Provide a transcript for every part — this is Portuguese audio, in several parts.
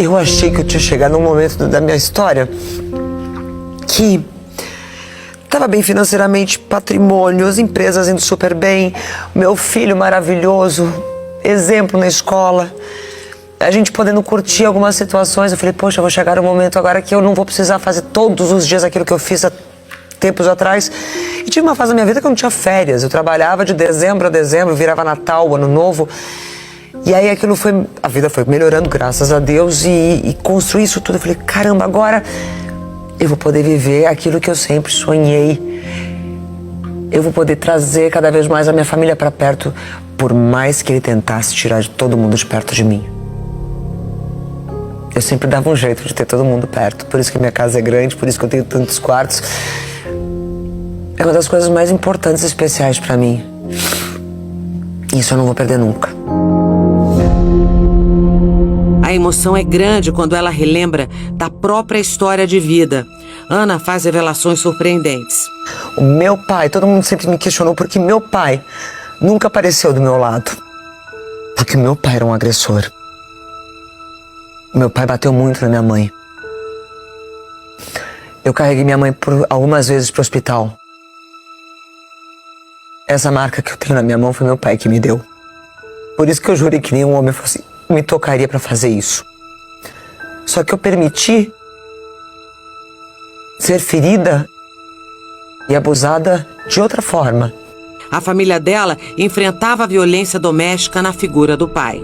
Eu achei que eu tinha chegado num momento da minha história que estava bem financeiramente, patrimônio, as empresas indo super bem, meu filho maravilhoso, exemplo na escola, a gente podendo curtir algumas situações. Eu falei, poxa, eu vou chegar um momento agora que eu não vou precisar fazer todos os dias aquilo que eu fiz há tempos atrás. E tive uma fase da minha vida que eu não tinha férias, eu trabalhava de dezembro a dezembro, virava Natal, Ano Novo. E aí aquilo foi, a vida foi melhorando, graças a Deus, e construí isso tudo. Eu falei, caramba, agora eu vou poder viver aquilo que eu sempre sonhei. Eu vou poder trazer cada vez mais a minha família para perto, por mais que ele tentasse tirar de todo mundo de perto de mim. Eu sempre dava um jeito de ter todo mundo perto, por isso que minha casa é grande, por isso que eu tenho tantos quartos. É uma das coisas mais importantes e especiais para mim. Isso eu não vou perder nunca. A emoção é grande quando ela relembra da própria história de vida. Ana faz revelações surpreendentes. O meu pai, todo mundo sempre me questionou porque meu pai nunca apareceu do meu lado. Porque meu pai era um agressor. Meu pai bateu muito na minha mãe. Eu carreguei minha mãe por algumas vezes para o hospital. Essa marca que eu tenho na minha mão foi meu pai que me deu. Por isso que eu jurei que nenhum homem me tocaria para fazer isso. Só que eu permiti ser ferida e abusada de outra forma. A família dela enfrentava a violência doméstica na figura do pai.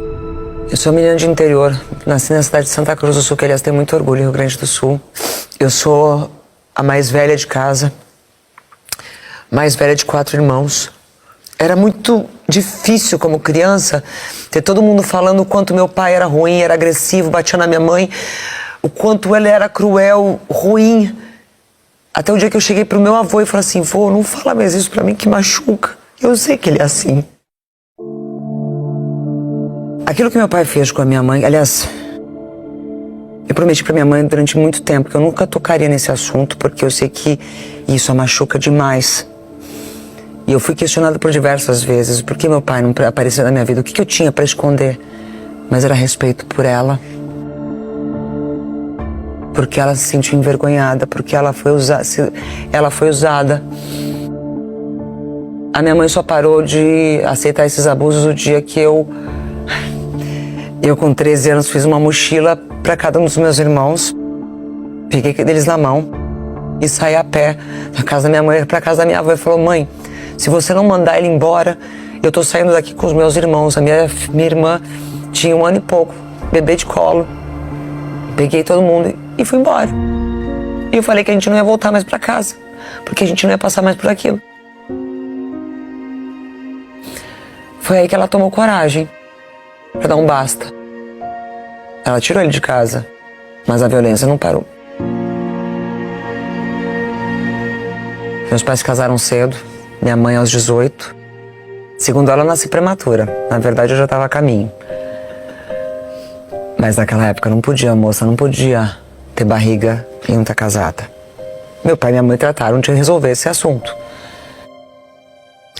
Eu sou menina de interior, nasci na cidade de Santa Cruz do Sul, que aliás tem muito orgulho, Rio Grande do Sul. Eu sou a mais velha de casa, mais velha de 4 irmãos. Era muito difícil como criança ter todo mundo falando o quanto meu pai era ruim, era agressivo, batia na minha mãe, o quanto ele era cruel, ruim. Até o dia que eu cheguei pro meu avô e falei assim, vô, não fala mais isso pra mim que machuca. Eu sei que ele é assim. Aquilo que meu pai fez com a minha mãe, aliás, eu prometi pra minha mãe durante muito tempo que eu nunca tocaria nesse assunto, porque eu sei que isso a machuca demais. E eu fui questionada por diversas vezes, por que meu pai não apareceu na minha vida, o que eu tinha pra esconder. Mas era respeito por ela. Porque ela se sentiu envergonhada, porque ela foi usada. A minha mãe só parou de aceitar esses abusos o dia que eu com 13 anos fiz uma mochila para cada um dos meus irmãos, peguei deles na mão e saí a pé da casa da minha mãe para casa da minha avó e falou, mãe, se você não mandar ele embora, eu tô saindo daqui com os meus irmãos. A minha irmã tinha 1 ano e pouco, bebê de colo. Peguei todo mundo e fui embora. E eu falei que a gente não ia voltar mais para casa, porque a gente não ia passar mais por aquilo. Foi aí que ela tomou coragem para dar um basta. Ela tirou ele de casa, mas a violência não parou. Meus pais se casaram cedo, minha mãe aos 18. Segundo ela, eu nasci prematura. Na verdade, eu já estava a caminho. Mas naquela época não podia, moça, não podia ter barriga e não estar casada. Meu pai e minha mãe trataram de resolver esse assunto.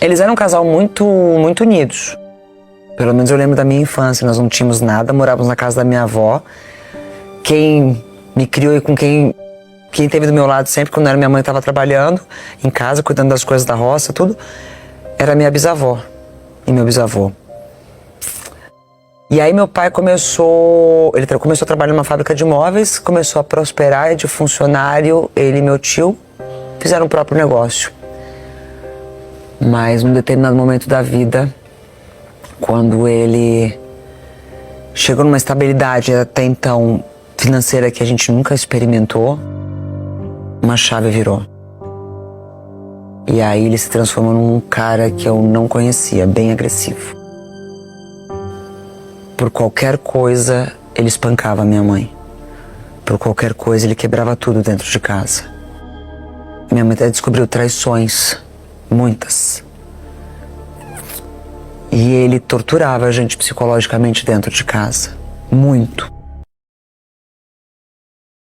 Eles eram um casal muito unidos. Pelo menos eu lembro da minha infância, nós não tínhamos nada, morávamos na casa da minha avó. Quem me criou e com quem esteve do meu lado sempre, quando era minha mãe estava trabalhando em casa, cuidando das coisas da roça, tudo, era minha bisavó e meu bisavô. E aí meu pai começou a trabalhar numa fábrica de móveis, começou a prosperar, de funcionário, ele e meu tio fizeram o próprio negócio. Mas num determinado momento da vida, quando ele chegou numa estabilidade até então financeira que a gente nunca experimentou, uma chave virou. E aí ele se transformou num cara que eu não conhecia, bem agressivo. Por qualquer coisa, ele espancava a minha mãe. Por qualquer coisa, ele quebrava tudo dentro de casa. Minha mãe até descobriu traições, muitas. E ele torturava a gente psicologicamente dentro de casa, muito.